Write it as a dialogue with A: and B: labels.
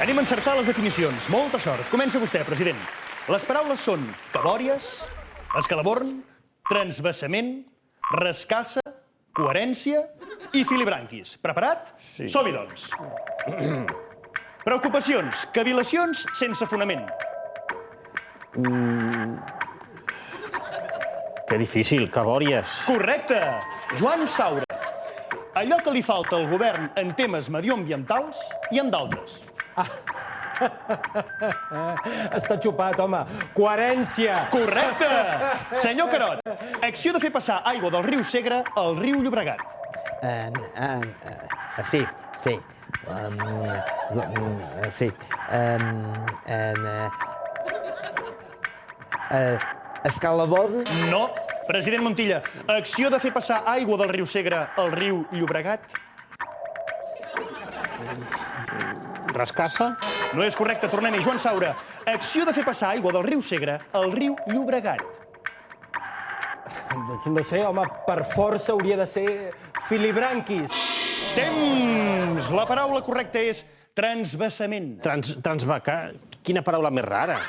A: Anem a encertar les definicions. Molta sort. Comença vostè, president. Les paraules són cabòries, escalaborn, transvasament, rascassa, coherència i filibranquis. Preparat?
B: Sí.
A: Som-hi, doncs. Preocupacions, cavil·lacions sense fonament.
B: Que difícil, cabòries.
A: Correcte! Joan Saura. Allò que li falta al govern en temes medioambientals i en d'altres.
C: Està xupat, home. Coherència.
A: Correcte! Senyor Carot, acció de fer passar aigua del riu Segre al riu Llobregat.
D: Sí. Escalaborn?
A: No. President Montilla, acció de fer passar aigua del riu Segre al riu Llobregat.
B: Rascassa?
A: No és correcte, tornem-hi. Joan Saura, acció de fer passar aigua del riu Segre al riu Llobregat.
C: Doncs no sé, home, per força hauria de ser filibranquis.
A: Temps! La paraula correcta és transvasament.
B: Transvacar? Quina paraula més rara.